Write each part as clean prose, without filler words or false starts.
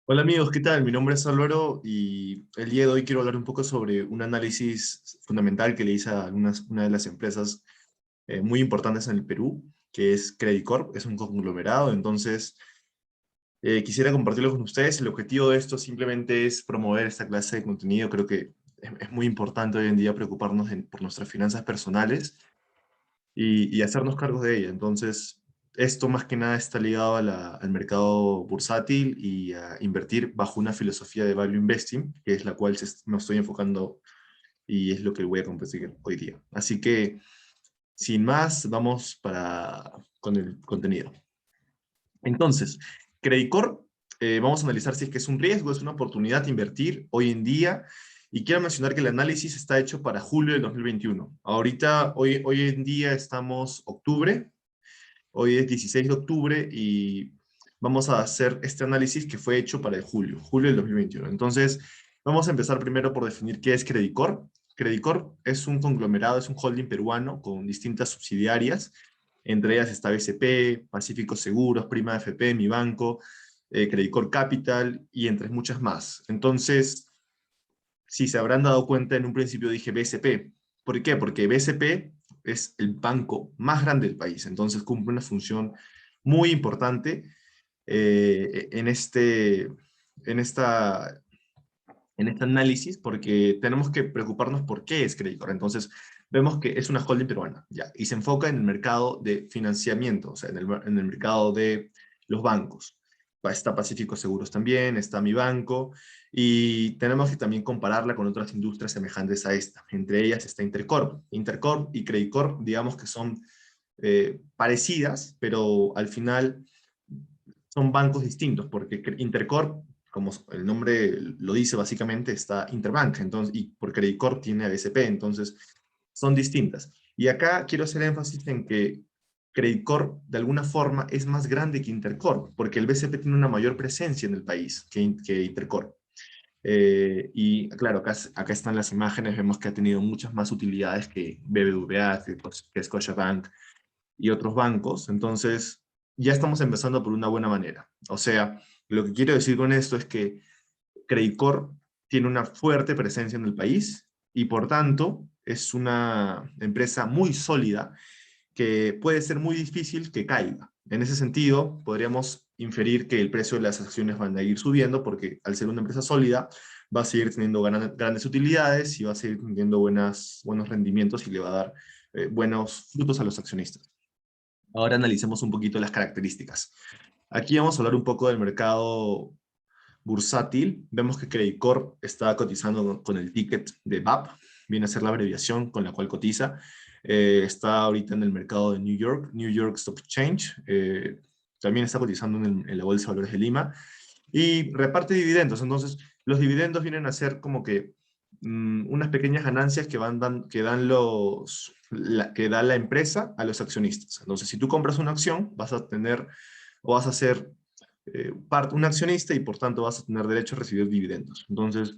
Hola amigos, ¿qué tal? Mi nombre es Álvaro y el día de hoy quiero hablar un poco sobre un análisis fundamental que le hice a una de las empresas muy importantes en el Perú, que es Credit Corp, es un conglomerado. Entonces quisiera compartirlo con ustedes. El objetivo de esto simplemente es promover esta clase de contenido. Creo que es muy importante hoy en día preocuparnos por nuestras finanzas personales y hacernos cargo de ella. Entonces, esto más que nada está ligado a al mercado bursátil y a invertir bajo una filosofía de value investing, que es la cual me estoy enfocando y es lo que voy a compartir hoy día. Así que, sin más, vamos con el contenido. Entonces, Credit Corp, vamos a analizar si es que es un riesgo, es una oportunidad de invertir hoy en día. Y quiero mencionar que el análisis está hecho para julio del 2021. Ahorita, hoy en día estamos octubre, hoy es 16 de octubre y vamos a hacer este análisis que fue hecho para el julio del 2021. Entonces, vamos a empezar primero por definir qué es Credit Corp. Credit Corp es un conglomerado, es un holding peruano con distintas subsidiarias. Entre ellas está BCP, Pacífico Seguros, Prima FP, Mi Banco, Credit Corp Capital y entre muchas más. Entonces, si se habrán dado cuenta, en un principio dije BCP. ¿Por qué? Porque BCP es el banco más grande del país, entonces cumple una función muy importante en en esta, en este análisis, porque tenemos que preocuparnos por qué es Credicorp. Entonces, vemos que es una holding peruana, ya, y se enfoca en el mercado de financiamiento, o sea, en el mercado de los bancos. Está Pacífico Seguros también, está Mi Banco, y tenemos que también compararla con otras industrias semejantes a esta. Entre ellas está Intercorp. Intercorp y Credicorp, digamos que son parecidas, pero al final son bancos distintos, porque Intercorp, como el nombre lo dice básicamente, está Interbank, entonces, y por Credit Corp tiene a BCP, entonces son distintas. Y acá quiero hacer énfasis en que Credit Corp de alguna forma es más grande que Intercorp, porque el BCP tiene una mayor presencia en el país que Intercorp. Y claro, acá están las imágenes, vemos que ha tenido muchas más utilidades que BBVA, que Scotiabank, y otros bancos. Entonces, ya estamos empezando por una buena manera. O sea, lo que quiero decir con esto es que Credit Corp tiene una fuerte presencia en el país y por tanto es una empresa muy sólida que puede ser muy difícil que caiga. En ese sentido, podríamos inferir que el precio de las acciones van a ir subiendo porque al ser una empresa sólida va a seguir teniendo grandes utilidades y va a seguir teniendo buenos rendimientos y le va a dar buenos frutos a los accionistas. Ahora analicemos un poquito las características. Aquí vamos a hablar un poco del mercado bursátil. Vemos que Credit Corp está cotizando con el ticket de BAP, viene a ser la abreviación con la cual cotiza. Está ahorita en el mercado de New York Stock Exchange. También está cotizando en la Bolsa de Valores de Lima y reparte dividendos. Entonces, los dividendos vienen a ser como que unas pequeñas ganancias que da la empresa a los accionistas. Entonces, si tú compras una acción, vas a tener o vas a ser un accionista y por tanto vas a tener derecho a recibir dividendos. Entonces,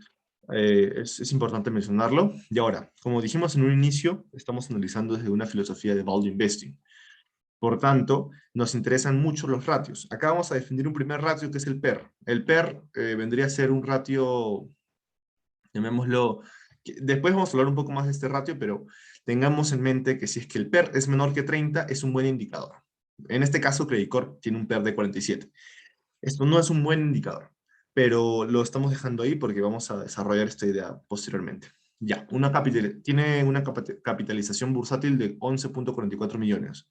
es importante mencionarlo. Y ahora, como dijimos en un inicio, estamos analizando desde una filosofía de value investing. Por tanto, nos interesan mucho los ratios. Acá vamos a definir un primer ratio que es el PER. El PER vendría a ser un ratio, llamémoslo, después vamos a hablar un poco más de este ratio, pero tengamos en mente que si es que el PER es menor que 30, es un buen indicador. En este caso, Credit Corp tiene un PER de 47. Esto no es un buen indicador, pero lo estamos dejando ahí porque vamos a desarrollar esta idea posteriormente. Ya, tiene una capitalización bursátil de 11.44 millones.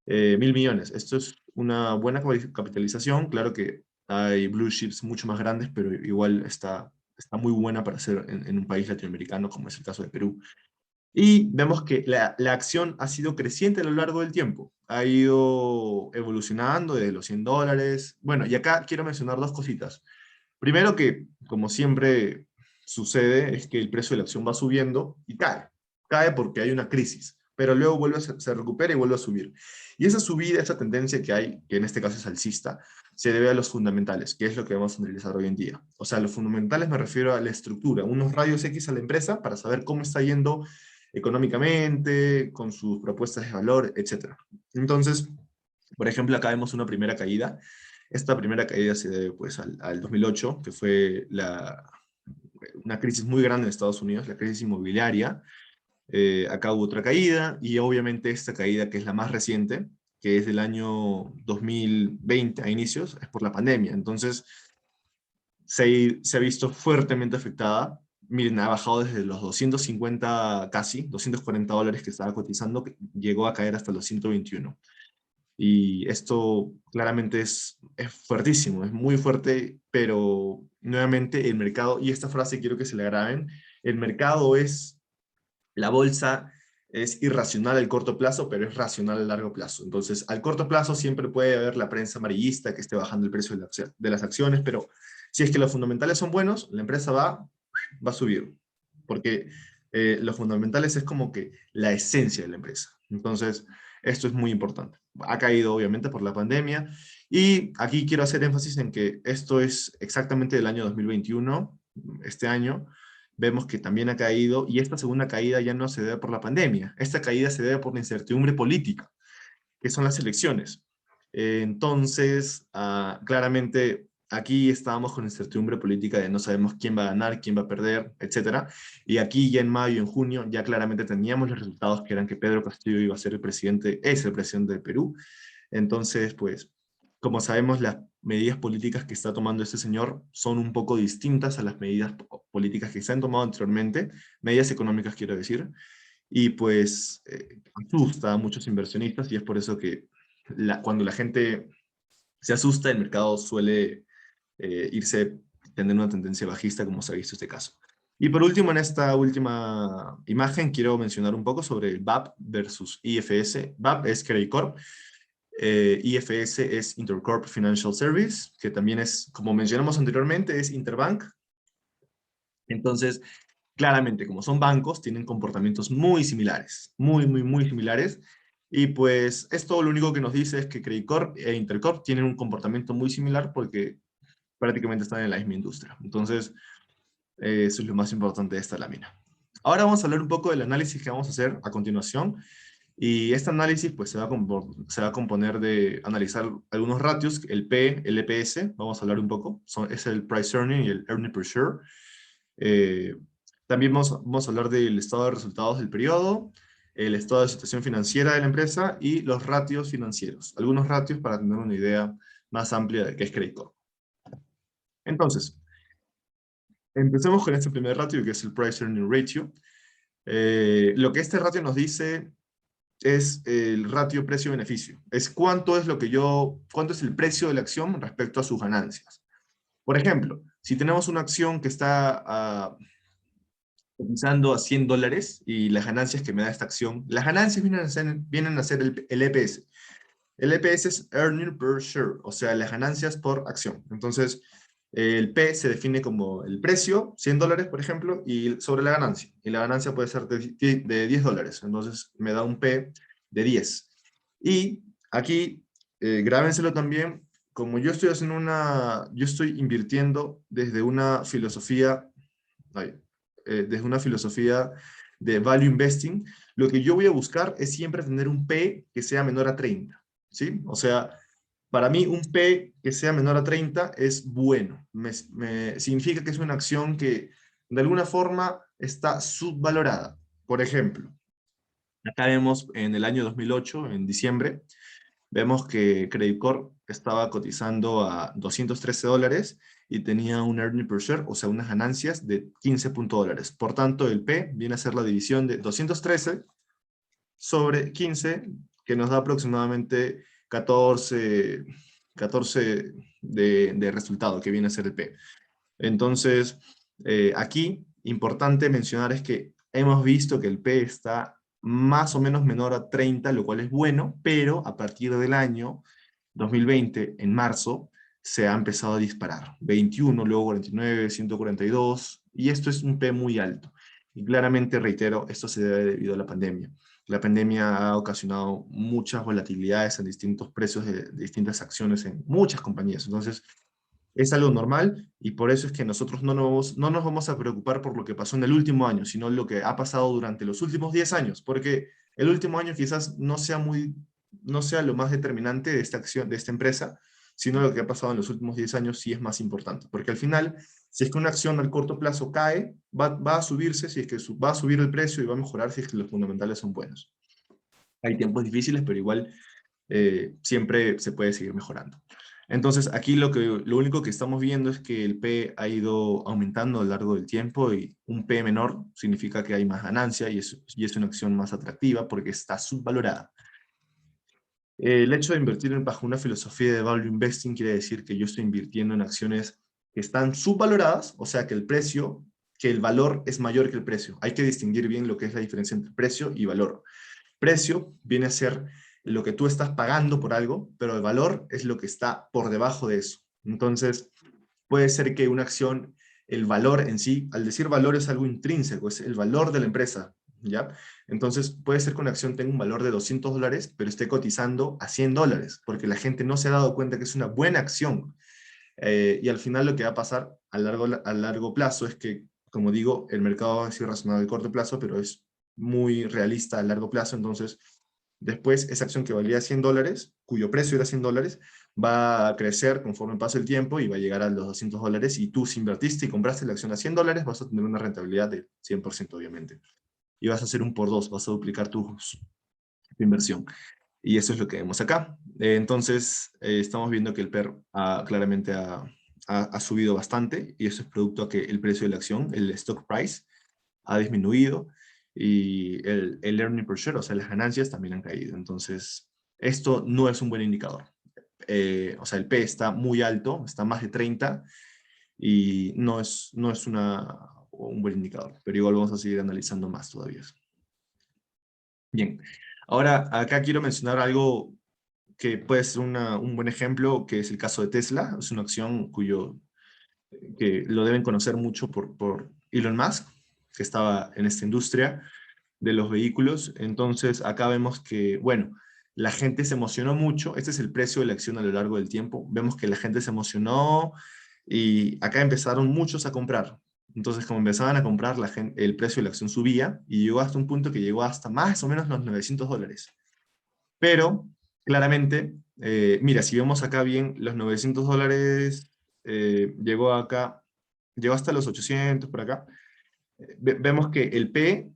Mil millones. Esto es una buena capitalización. Claro que hay blue chips mucho más grandes, pero igual está muy buena para ser en un país latinoamericano, como es el caso de Perú. Y vemos que la acción ha sido creciente a lo largo del tiempo. Ha ido evolucionando desde los $100. Bueno, y acá quiero mencionar dos cositas. Primero que, como siempre sucede, es que el precio de la acción va subiendo y cae. Cae porque hay una crisis, pero luego se recupera y vuelve a subir. Y esa subida, esa tendencia que hay, que en este caso es alcista, se debe a los fundamentales, que es lo que vamos a analizar hoy en día. O sea, los fundamentales me refiero a la estructura, unos rayos X a la empresa para saber cómo está yendo económicamente, con sus propuestas de valor, etcétera. Entonces, por ejemplo, acá vemos una primera caída Esta primera caída se debe pues al 2008, que fue una crisis muy grande en Estados Unidos, la crisis inmobiliaria. Acá hubo otra caída, y obviamente esta caída, que es la más reciente, que es del año 2020 a inicios, es por la pandemia. Entonces, se ha visto fuertemente afectada. Miren, ha bajado desde los 250, casi, $240 que estaba cotizando, que llegó a caer hasta los 121. Y esto claramente es fuertísimo, es muy fuerte, pero nuevamente el mercado, y esta frase quiero que se la graben, el mercado la bolsa es irracional al corto plazo, pero es racional a largo plazo. Entonces, al corto plazo siempre puede haber la prensa amarillista que esté bajando el precio de las acciones, pero si es que los fundamentales son buenos, la empresa va a subir, porque los fundamentales es como que la esencia de la empresa. Entonces, esto es muy importante. Ha caído obviamente por la pandemia, y aquí quiero hacer énfasis en que esto es exactamente del año 2021, este año. Vemos que también ha caído, y esta segunda caída ya no se debe por la pandemia, esta caída se debe por la incertidumbre política, que son las elecciones. Entonces, claramente aquí estábamos con incertidumbre política de no sabemos quién va a ganar, quién va a perder, etcétera. Y aquí ya en mayo, en junio, ya claramente teníamos los resultados, que eran que Pedro Castillo iba a ser el presidente, es el presidente de Perú. Entonces, pues, como sabemos, las medidas políticas que está tomando este señor son un poco distintas a las medidas políticas que se han tomado anteriormente, medidas económicas quiero decir, y pues asusta a muchos inversionistas, y es por eso que cuando la gente se asusta, el mercado suele irse, tener una tendencia bajista, como se ha visto este caso. Y por último, en esta última imagen, quiero mencionar un poco sobre el BAP versus IFS. BAP es Credit Corp, IFS es Intercorp Financial Service, que también es, como mencionamos anteriormente, es Interbank. Entonces, claramente, como son bancos, tienen comportamientos muy similares, muy similares. Y pues esto lo único que nos dice es que Credit Corp e Intercorp tienen un comportamiento muy similar, porque prácticamente están en la misma industria. Entonces, eso es lo más importante de esta lámina. Ahora vamos a hablar un poco del análisis que vamos a hacer a continuación. Y este análisis pues se va a componer de analizar algunos ratios, el P, el EPS, vamos a hablar un poco, es el Price Earning y el Earning Per Share. Eh, También vamos a hablar del estado de resultados del periodo, el estado de situación financiera de la empresa y los ratios financieros. Algunos ratios para tener una idea más amplia de qué es Credit Corp. Entonces, empecemos con este primer ratio, que es el Price Earning Ratio. Lo que este ratio nos dice es el ratio precio-beneficio. Es cuánto es el precio de la acción respecto a sus ganancias. Por ejemplo, si tenemos una acción que está cotizando a $100, y las ganancias que me da esta acción, las ganancias vienen a ser el EPS. El EPS es Earning Per Share, o sea, las ganancias por acción. Entonces, el P se define como el precio, $100, por ejemplo, y sobre la ganancia. Y la ganancia puede ser de $10. Entonces, me da un P de 10. Y aquí, grábenselo también, como yo estoy invirtiendo desde una filosofía, desde una filosofía de value investing, lo que yo voy a buscar es siempre tener un P que sea menor a 30, ¿sí? O sea, para mí un P que sea menor a 30 es bueno. Significa que es una acción que de alguna forma está subvalorada. Por ejemplo, acá vemos en el año 2008, en diciembre, vemos que Credit Corp estaba cotizando a $213 y tenía un earning per share, o sea, unas ganancias de $15. Por tanto, el P viene a ser la división de 213 sobre 15, que nos da aproximadamente 14 de resultado, que viene a ser el P. Entonces, aquí, importante mencionar es que hemos visto que el P está más o menos menor a 30, lo cual es bueno, pero a partir del año 2020, en marzo, se ha empezado a disparar. 21, luego 49, 142, y esto es un P muy alto. Y claramente, reitero, esto se debe debido a la pandemia. La pandemia ha ocasionado muchas volatilidades en distintos precios de distintas acciones en muchas compañías. Entonces, es algo normal, y por eso es que nosotros no nos vamos a preocupar por lo que pasó en el último año, sino lo que ha pasado durante los últimos 10 años, porque el último año quizás no sea lo más determinante de esta acción, de esta empresa, sino lo que ha pasado en los últimos 10 años sí es más importante, porque al final, si es que una acción al corto plazo cae, va a subirse, si es que va a subir el precio y va a mejorar si es que los fundamentales son buenos. Hay tiempos difíciles, pero igual siempre se puede seguir mejorando. Entonces, aquí lo único que estamos viendo es que el P ha ido aumentando a lo largo del tiempo y un P menor significa que hay más ganancia y es una acción más atractiva porque está subvalorada. El hecho de invertir bajo una filosofía de value investing quiere decir que yo estoy invirtiendo en acciones que están subvaloradas, o sea que el valor es mayor que el precio. Hay que distinguir bien lo que es la diferencia entre precio y valor. Precio viene a ser lo que tú estás pagando por algo, pero el valor es lo que está por debajo de eso. Entonces, puede ser que una acción, el valor en sí, al decir valor es algo intrínseco, es el valor de la empresa, ¿ya? Entonces, puede ser que una acción tenga un valor de $200, pero esté cotizando a $100, porque la gente no se ha dado cuenta que es una buena acción. Y al final lo que va a pasar a largo plazo es que, como digo, el mercado va a ser razonable a corto plazo, pero es muy realista a largo plazo. Entonces, después esa acción que valía $100, cuyo precio era $100, va a crecer conforme pase el tiempo y va a llegar a los $200. Y tú, si invertiste y compraste la acción a $100, vas a tener una rentabilidad de 100%, obviamente. Y vas a hacer un por dos, vas a duplicar tu inversión. Y eso es lo que vemos acá. Entonces, estamos viendo que el PER claramente ha subido bastante, y eso es producto a que el precio de la acción, el stock price, ha disminuido, y el earning per share, o sea, las ganancias también han caído. Entonces, esto no es un buen indicador. O sea, el P está muy alto, está más de 30, y no es un buen indicador, pero igual vamos a seguir analizando más todavía. Bien, ahora acá quiero mencionar algo que puede ser un buen ejemplo, que es el caso de Tesla. Es una acción que lo deben conocer mucho por Elon Musk, que estaba en esta industria de los vehículos. Entonces, acá vemos que, bueno, la gente se emocionó mucho. Este es el precio de la acción a lo largo del tiempo. Vemos que la gente se emocionó y acá empezaron muchos a comprar. Entonces, como empezaban a comprar, el precio de la acción subía y llegó hasta un punto que llegó hasta más o menos los $900. Pero, claramente, mira, si vemos acá bien, los $900 llegó hasta los 800 por acá. Vemos que el P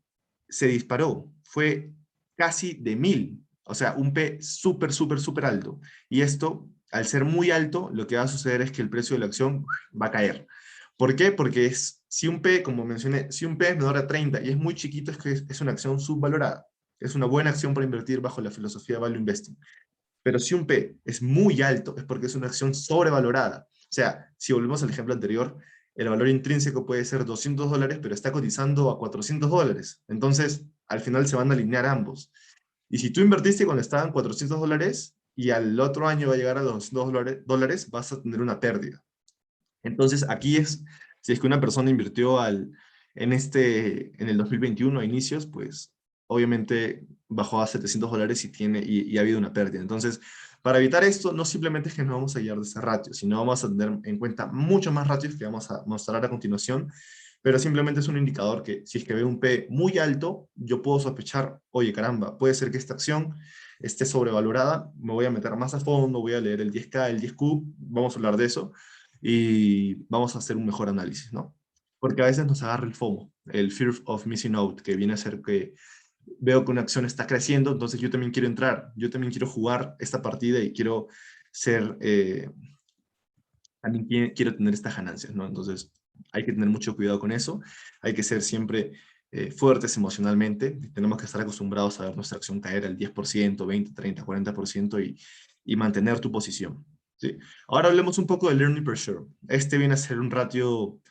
se disparó, fue casi de 1000, o sea, un P súper, súper, súper alto. Y esto, al ser muy alto, lo que va a suceder es que el precio de la acción va a caer. ¿Por qué? Porque si un P, como mencioné, si un P es menor a 30 y es muy chiquito, es que es una acción subvalorada. Es una buena acción para invertir bajo la filosofía de value investing. Pero si un P es muy alto, es porque es una acción sobrevalorada. O sea, si volvemos al ejemplo anterior, el valor intrínseco puede ser $200, pero está cotizando a $400. Entonces, al final se van a alinear ambos. Y si tú invertiste cuando estaban $400 y al otro año va a llegar a los $200, vas a tener una pérdida. Entonces, aquí si es que una persona invirtió en el 2021 a inicios, pues obviamente bajó a $700 y ha habido una pérdida. Entonces, para evitar esto, no simplemente es que no vamos a guiar de ese ratio, sino vamos a tener en cuenta muchos más ratios que vamos a mostrar a continuación, pero simplemente es un indicador que si es que veo un P muy alto, yo puedo sospechar, oye, caramba, puede ser que esta acción esté sobrevalorada, me voy a meter más a fondo, voy a leer el 10K, el 10Q, vamos a hablar de eso, y vamos a hacer un mejor análisis, ¿no? Porque a veces nos agarra el FOMO, el Fear of Missing Out, que viene a ser que veo que una acción está creciendo, entonces yo también quiero entrar, yo también quiero jugar esta partida y quiero también quiero tener estas ganancias, ¿no? Entonces hay que tener mucho cuidado con eso, hay que ser siempre fuertes emocionalmente, tenemos que estar acostumbrados a ver nuestra acción caer al 10%, 20, 30, 40% y mantener tu posición. ¿Sí? Ahora hablemos un poco del earning per share. Este viene a ser un ratio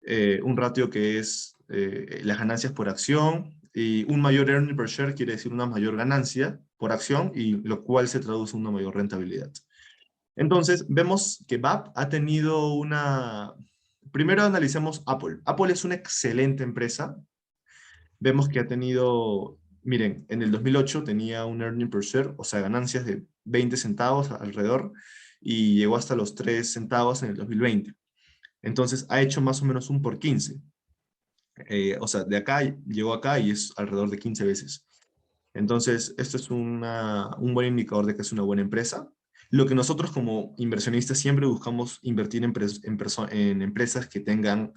que es las ganancias por acción, y un mayor earning per share quiere decir una mayor ganancia por acción, y lo cual se traduce en una mayor rentabilidad. Entonces, vemos que BAP ha tenido Primero analicemos Apple. Apple es una excelente empresa. Vemos que ha tenido, miren, en el 2008 tenía un earning per share, o sea, ganancias de 20 centavos alrededor, y llegó hasta los 3 centavos en el 2020. Entonces, ha hecho más o menos un por 15. O sea, de acá llegó acá y es alrededor de 15 veces. Entonces, esto es un buen indicador de que es una buena empresa. Lo que nosotros como inversionistas siempre buscamos invertir en empresas que tengan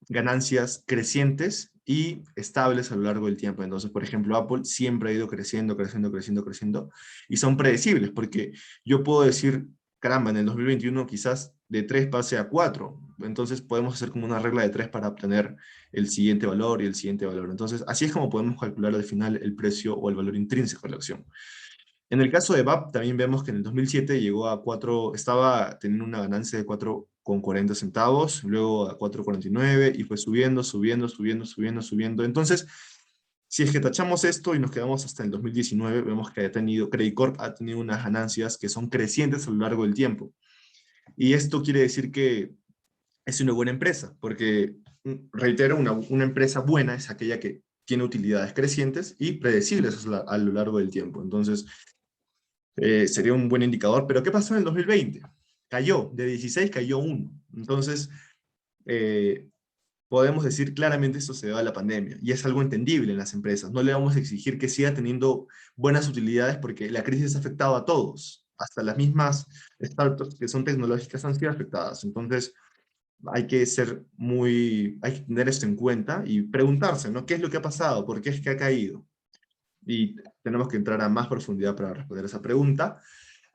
ganancias crecientes y estables a lo largo del tiempo. Entonces, por ejemplo, Apple siempre ha ido creciendo, creciendo, creciendo, creciendo, y son predecibles, porque yo puedo decir, caramba, en el 2021 quizás de 3 pase a 4, entonces podemos hacer como una regla de 3 para obtener el siguiente valor y el siguiente valor. Entonces, así es como podemos calcular al final el precio o el valor intrínseco de la acción. En el caso de BAP, también vemos que en el 2007 llegó a 4, estaba teniendo una ganancia de 4,40 centavos, luego a 4,49 y fue subiendo, subiendo, subiendo, subiendo, subiendo. Entonces, si es que tachamos esto y nos quedamos hasta el 2019, vemos que Credit Corp ha tenido unas ganancias que son crecientes a lo largo del tiempo. Y esto quiere decir que es una buena empresa, porque, reitero, una empresa buena es aquella que tiene utilidades crecientes y predecibles a lo largo del tiempo. Entonces, sería un buen indicador. Pero ¿qué pasó en el 2020? Cayó, de 16 cayó 1. Entonces, eh, podemos decir claramente esto se debe a la pandemia, y es algo entendible en las empresas. No le vamos a exigir que siga teniendo buenas utilidades porque la crisis ha afectado a todos. Hasta las mismas startups que son tecnológicas han sido afectadas. Entonces, hay que tener esto en cuenta y preguntarse, ¿no? ¿Qué es lo que ha pasado? ¿Por qué es que ha caído? Y tenemos que entrar a más profundidad para responder esa pregunta.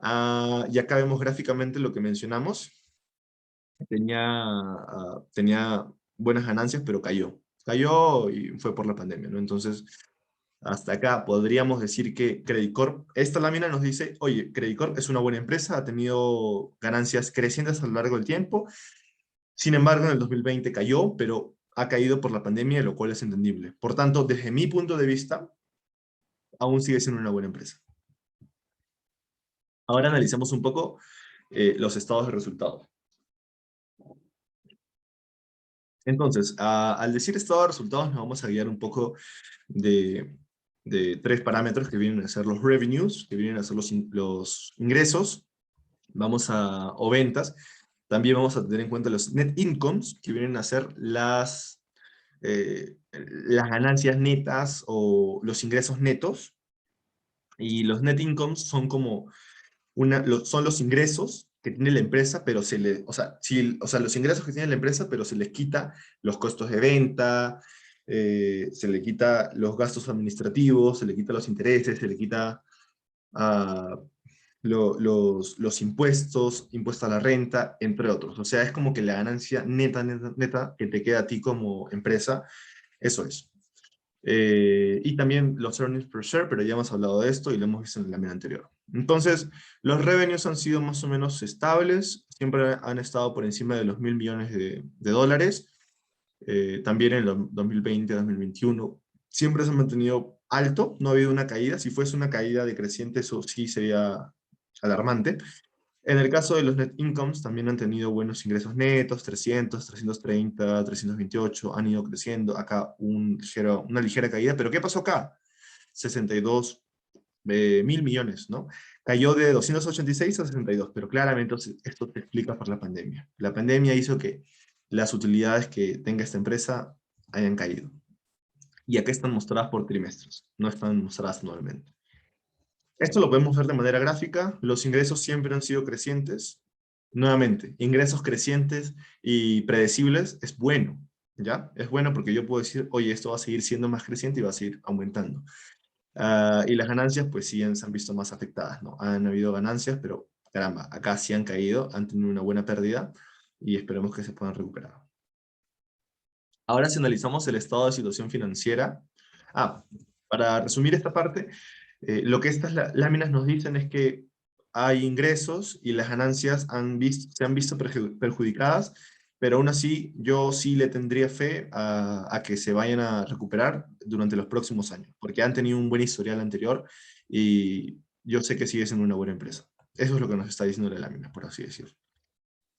Y acá vemos gráficamente lo que mencionamos. Tenía buenas ganancias, pero cayó. Cayó y fue por la pandemia, ¿no? Entonces, hasta acá podríamos decir que Credit Corp, esta lámina nos dice, oye, Credit Corp es una buena empresa, ha tenido ganancias crecientes a lo largo del tiempo. Sin embargo, en el 2020 cayó, pero ha caído por la pandemia, lo cual es entendible. Por tanto, desde mi punto de vista, aún sigue siendo una buena empresa. Ahora analizamos un poco los estados de resultados. Entonces, al decir estado de resultados, nos vamos a guiar un poco de, de tres parámetros que vienen a ser los revenues, que vienen a ser los ingresos, o ventas. También vamos a tener en cuenta los net incomes, que vienen a ser las ganancias netas o los ingresos netos. Y los net incomes son como son los ingresos que tiene la empresa, pero los ingresos que tiene la empresa, pero se les quita los costos de venta, se le quita los gastos administrativos, se le quita los intereses, se le quita ah, los impuestos, impuesto a la renta, entre otros. O sea, es como que la ganancia neta, neta, neta que te queda a ti como empresa, eso es. Y también los earnings per share, pero ya hemos hablado de esto y lo hemos visto en la lámina anterior. Entonces, los revenues han sido más o menos estables, siempre han estado por encima de los 1.000 millones de dólares. También en el 2020, 2021, siempre se ha mantenido alto, no ha habido una caída. Si fuese una caída decreciente, eso sí sería alarmante. En el caso de los net incomes, también han tenido buenos ingresos netos, 300, 330, 328, han ido creciendo. Acá una ligera caída, pero ¿qué pasó acá? 62 mil millones, ¿no? Cayó de 286 a 62, pero claramente esto se explica por la pandemia. La pandemia hizo que las utilidades que tenga esta empresa hayan caído. Y acá están mostradas por trimestres, no están mostradas anualmente. Esto lo podemos ver de manera gráfica. Los ingresos siempre han sido crecientes. Nuevamente, ingresos crecientes y predecibles es bueno, ¿ya? Es bueno porque yo puedo decir, oye, esto va a seguir siendo más creciente y va a seguir aumentando. Y las ganancias, pues sí se han visto más afectadas, ¿no? Han habido ganancias, pero caramba, acá sí han caído, han tenido una buena pérdida y esperemos que se puedan recuperar. Ahora, si analizamos el estado de situación financiera, para resumir esta parte, lo que estas láminas nos dicen es que hay ingresos y las ganancias se han visto perjudicadas, pero aún así yo sí le tendría fe a que se vayan a recuperar durante los próximos años, porque han tenido un buen historial anterior y yo sé que sigue siendo una buena empresa. Eso es lo que nos está diciendo la lámina, por así decirlo.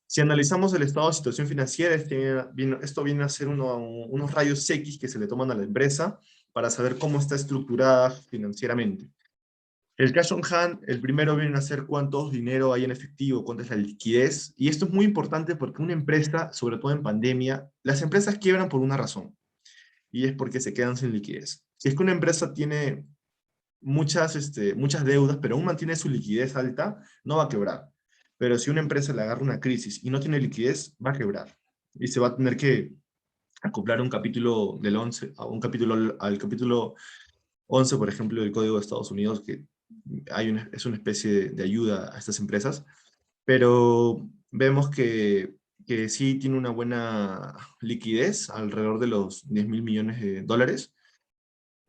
Si analizamos el estado de situación financiera, esto viene a ser unos rayos X que se le toman a la empresa para saber cómo está estructurada financieramente. El cash on hand, el primero viene a ser cuánto dinero hay en efectivo, cuánta es la liquidez, y esto es muy importante porque una empresa, sobre todo en pandemia, las empresas quiebran por una razón, y es porque se quedan sin liquidez. Si es que una empresa tiene muchas deudas, pero aún mantiene su liquidez alta, no va a quebrar. Pero si una empresa le agarra una crisis y no tiene liquidez, va a quebrar. Y se va a tener que acoplar un capítulo del 11, a un capítulo, al capítulo 11, por ejemplo, del Código de Estados Unidos, que es una especie de ayuda a estas empresas, pero vemos que sí tiene una buena liquidez, alrededor de los 10.000 millones de dólares,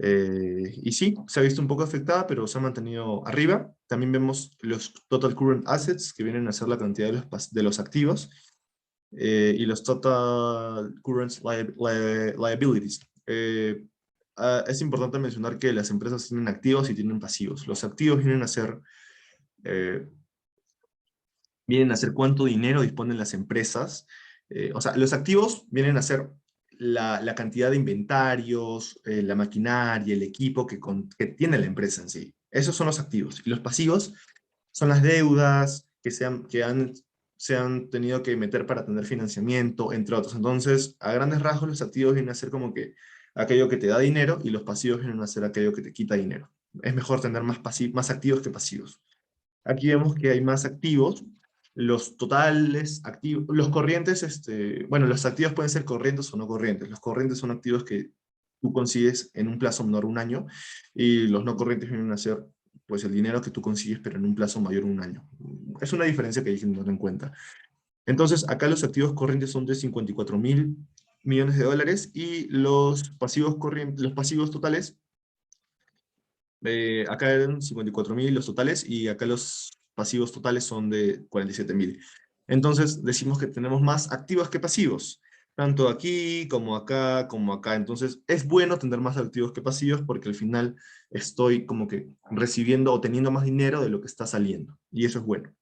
y sí, se ha visto un poco afectada, pero se ha mantenido arriba. También vemos los Total Current Assets, que vienen a ser la cantidad de los activos, y los Total Current Liabilities. Es importante mencionar que las empresas tienen activos y tienen pasivos. Los activos eh, vienen a ser cuánto dinero disponen las empresas. O sea, los activos vienen a ser la cantidad de inventarios, la maquinaria, el equipo que tiene la empresa en sí. Esos son los activos. Y los pasivos son las deudas se han tenido que meter para tener financiamiento, entre otros. Entonces, a grandes rasgos, los activos vienen a ser como que aquello que te da dinero y los pasivos vienen a ser aquello que te quita dinero. Es mejor tener más activos que pasivos. Aquí vemos que hay más activos. Los totales activos, los corrientes, bueno, los activos pueden ser corrientes o no corrientes. Los corrientes son activos que tú consigues en un plazo menor a un año, y los no corrientes vienen a ser pues el dinero que tú consigues pero en un plazo mayor a un año. Es una diferencia que hay que tener en cuenta. Entonces, acá los activos corrientes son de 54.000 millones de dólares, y los pasivos totales, acá eran 54.000 los totales, y acá los pasivos totales son de 47.000. Entonces decimos que tenemos más activos que pasivos, tanto aquí como acá como acá. Entonces es bueno tener más activos que pasivos, porque al final estoy como que recibiendo o teniendo más dinero de lo que está saliendo, y eso es bueno.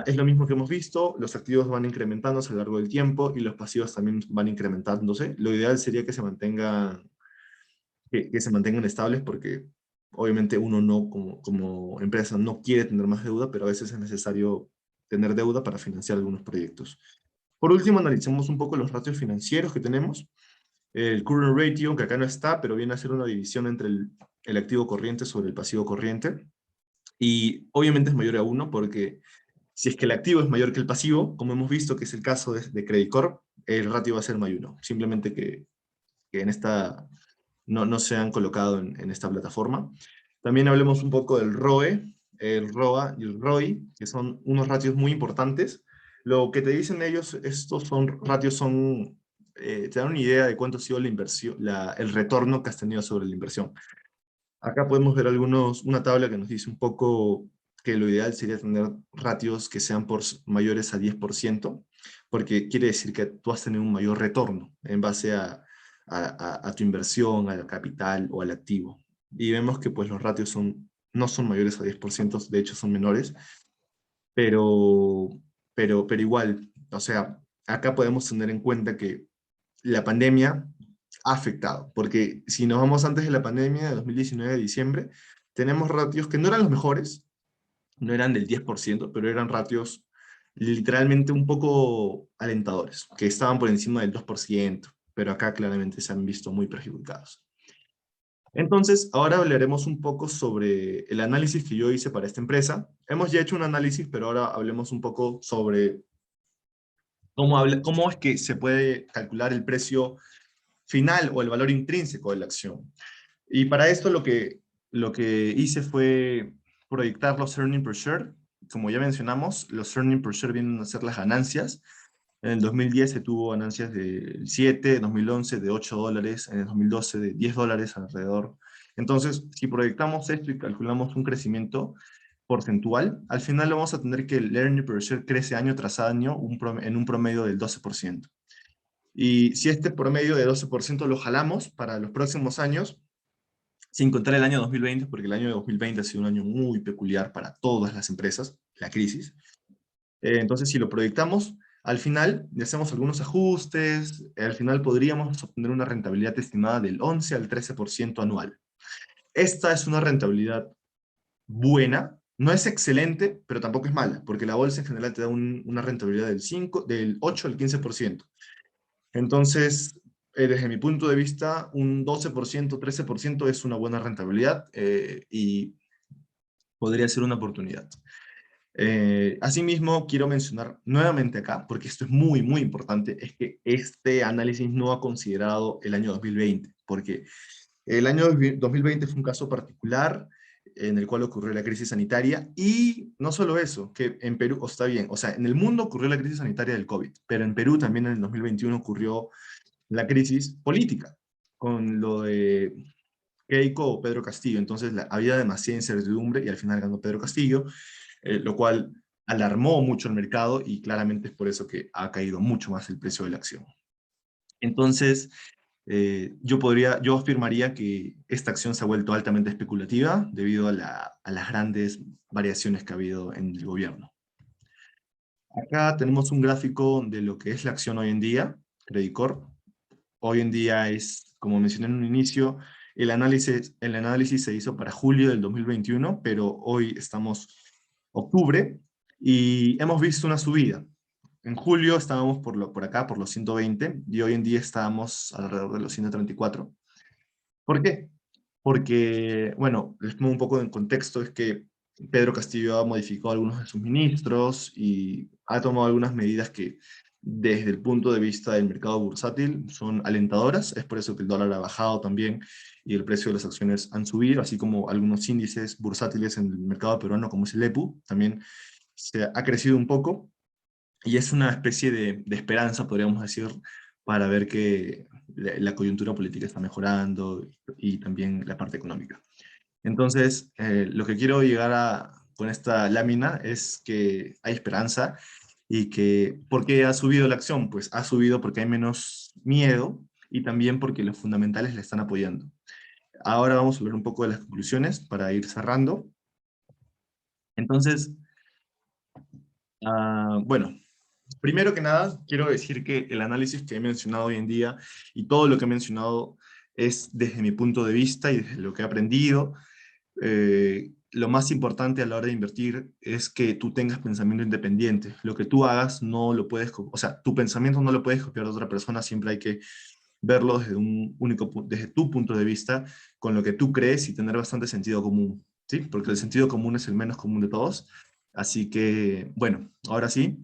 Es lo mismo que hemos visto, los activos van incrementándose a lo largo del tiempo y los pasivos también van incrementándose. Lo ideal sería que se mantengan estables, porque obviamente uno no, como empresa, no quiere tener más deuda, pero a veces es necesario tener deuda para financiar algunos proyectos. Por último, analicemos un poco los ratios financieros que tenemos. El current ratio, que acá no está, pero viene a ser una división entre el activo corriente sobre el pasivo corriente. Y obviamente es mayor a 1, porque si es que el activo es mayor que el pasivo, como hemos visto que es el caso de Credit Corp, el ratio va a ser mayor 1. Simplemente que en esta no se han colocado en esta plataforma. También hablemos un poco del ROE, el ROA y el ROI, que son unos ratios muy importantes. Lo que te dicen ellos, te dan una idea de cuánto ha sido la inversión, el retorno que has tenido sobre la inversión. Acá podemos ver una tabla que nos dice un poco que lo ideal sería tener ratios que sean mayores a 10%, porque quiere decir que tú has tenido un mayor retorno en base a tu inversión, al capital o al activo. Y vemos que pues los ratios no son mayores a 10%, de hecho son menores, pero, pero igual, o sea, acá podemos tener en cuenta que la pandemia ha afectado, porque si nos vamos antes de la pandemia de 2019 de diciembre, tenemos ratios que no eran los mejores, no eran del 10%, pero eran ratios literalmente un poco alentadores, que estaban por encima del 2%, pero acá claramente se han visto muy perjudicados. Entonces, ahora hablaremos un poco sobre el análisis que yo hice para esta empresa. Hemos ya hecho un análisis, pero ahora hablemos un poco sobre cómo es que se puede calcular el precio final o el valor intrínseco de la acción. Y para esto lo que hice fue proyectar los earnings per share. Como ya mencionamos, los earnings per share vienen a ser las ganancias. En el 2010 se tuvo ganancias del 7, en 2011 de $8, en el 2012 de $10 alrededor. Entonces, si proyectamos esto y calculamos un crecimiento porcentual, al final vamos a tener que el earning per share crece año tras año en un promedio del 12%. Y si este promedio de 12% lo jalamos para los próximos años, sin contar el año 2020, porque el año 2020 ha sido un año muy peculiar para todas las empresas, la crisis. Entonces, si lo proyectamos, al final, y hacemos algunos ajustes, al final podríamos obtener una rentabilidad estimada del 11 al 13% anual. Esta es una rentabilidad buena, no es excelente, pero tampoco es mala, porque la bolsa en general te da una rentabilidad del 8 al 15%. Entonces, desde mi punto de vista, un 12%, 13% es una buena rentabilidad y podría ser una oportunidad. Asimismo, quiero mencionar nuevamente acá, porque esto es muy, muy importante, es que este análisis no ha considerado el año 2020, porque el año 2020 fue un caso particular en el cual ocurrió la crisis sanitaria y no solo eso, que en Perú, está bien, o sea, en el mundo ocurrió la crisis sanitaria del COVID, pero en Perú también en el 2021 ocurrió la crisis política con lo de Keiko o Pedro Castillo. Entonces había demasiada incertidumbre y al final ganó Pedro Castillo, lo cual alarmó mucho el mercado y claramente es por eso que ha caído mucho más el precio de la acción. Entonces, yo afirmaría que esta acción se ha vuelto altamente especulativa debido a las grandes variaciones que ha habido en el gobierno. Acá tenemos un gráfico de lo que es la acción hoy en día, Credit Corp. Hoy en día es, como mencioné en un inicio, el análisis se hizo para julio del 2021, pero hoy estamos octubre y hemos visto una subida. En julio estábamos por acá, por los 120, y hoy en día estamos alrededor de los 134. ¿Por qué? Porque, bueno, les pongo un poco en contexto, es que Pedro Castillo ha modificado algunos de sus ministros y ha tomado algunas medidas que desde el punto de vista del mercado bursátil son alentadoras, es por eso que el dólar ha bajado también y el precio de las acciones han subido, así como algunos índices bursátiles en el mercado peruano como es el EPU, también se ha crecido un poco y es una especie de esperanza, podríamos decir, para ver que la coyuntura política está mejorando y también la parte económica. Entonces, lo que quiero llegar con esta lámina es que hay esperanza y que, ¿por qué ha subido la acción? Pues ha subido porque hay menos miedo y también porque los fundamentales le están apoyando. Ahora vamos a hablar un poco de las conclusiones para ir cerrando. Entonces, bueno, primero que nada, quiero decir que el análisis que he mencionado hoy en día y todo lo que he mencionado es desde mi punto de vista y desde lo que he aprendido. Lo más importante a la hora de invertir es que tú tengas pensamiento independiente. Lo que tú hagas no lo puedes, o sea, tu pensamiento no lo puedes copiar de otra persona, siempre hay que verlo desde un único, desde tu punto de vista, con lo que tú crees y tener bastante sentido común, ¿sí? Porque el sentido común es el menos común de todos. Así que, bueno, ahora sí.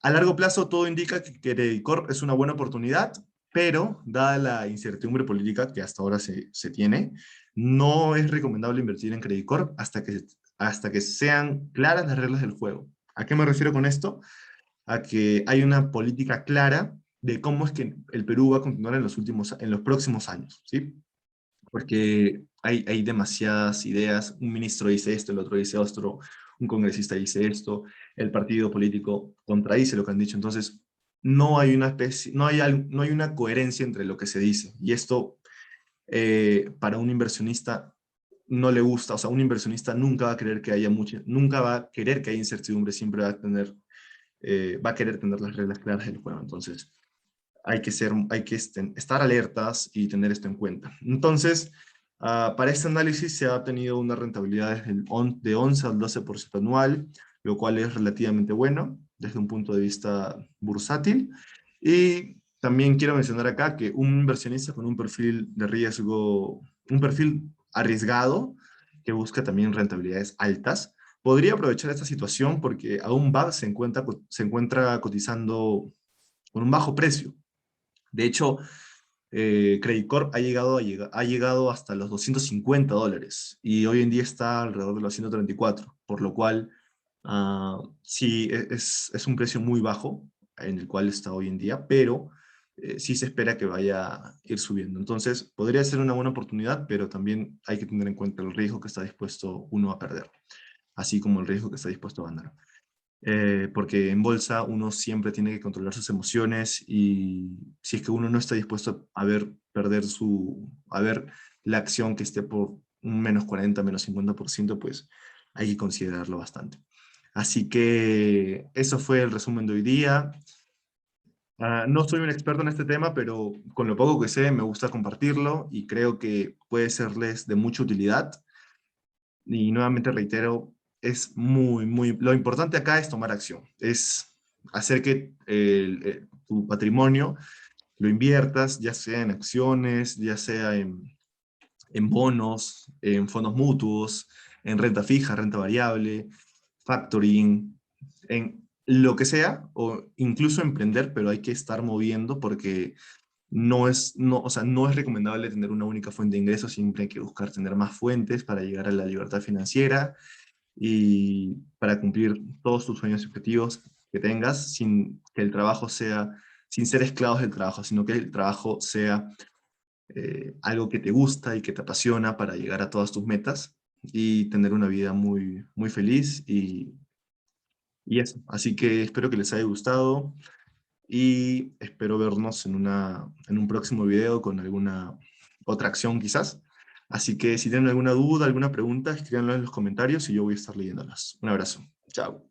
A largo plazo, todo indica que Credicorp es una buena oportunidad, pero dada la incertidumbre política que hasta ahora se tiene, no es recomendable invertir en Credicorp hasta que sean claras las reglas del juego. ¿A qué me refiero con esto? A que hay una política clara de cómo es que el Perú va a continuar en los próximos años, ¿sí? Porque hay demasiadas ideas, un ministro dice esto, el otro dice otro, un congresista dice esto, el partido político contradice lo que han dicho, entonces no hay una especie, no hay una coherencia entre lo que se dice, y esto para un inversionista no le gusta, o sea, un inversionista nunca va a querer que haya nunca va a querer que haya incertidumbre, siempre va a querer tener las reglas claras del juego, entonces hay que estar alertas y tener esto en cuenta. Entonces, para este análisis se ha tenido una rentabilidad de 11 al 12% anual, lo cual es relativamente bueno desde un punto de vista bursátil. Y también quiero mencionar acá que un inversionista con un perfil de riesgo, un perfil arriesgado, que busca también rentabilidades altas, podría aprovechar esta situación porque aún VAB se encuentra cotizando con un bajo precio. De hecho, Credit Corp ha llegado hasta los $250 y hoy en día está alrededor de los 134, por lo cual sí es un precio muy bajo en el cual está hoy en día, pero sí se espera que vaya a ir subiendo. Entonces, podría ser una buena oportunidad, pero también hay que tener en cuenta el riesgo que está dispuesto uno a perder, así como el riesgo que está dispuesto a ganar. Porque en bolsa uno siempre tiene que controlar sus emociones y si es que uno no está dispuesto a ver la acción que esté por un -40, -50%, pues hay que considerarlo bastante. Así que eso fue el resumen de hoy día. No soy un experto en este tema, pero con lo poco que sé me gusta compartirlo y creo que puede serles de mucha utilidad. Y nuevamente reitero, es muy, muy, lo importante acá es tomar acción, es hacer que tu patrimonio lo inviertas, ya sea en acciones, ya sea en bonos, en fondos mutuos, en renta fija, renta variable, factoring, en lo que sea, o incluso emprender, pero hay que estar moviendo porque o sea, no es recomendable tener una única fuente de ingresos, siempre hay que buscar tener más fuentes para llegar a la libertad financiera y para cumplir todos tus sueños y objetivos que tengas sin que el trabajo sea, sin ser esclavos del trabajo, sino que el trabajo sea algo que te gusta y que te apasiona para llegar a todas tus metas y tener una vida muy, muy feliz y eso. Así que espero que les haya gustado y espero vernos en un próximo video con alguna otra acción quizás. Así que si tienen alguna duda, alguna pregunta, escríbanlo en los comentarios y yo voy a estar leyéndolas. Un abrazo. Chao.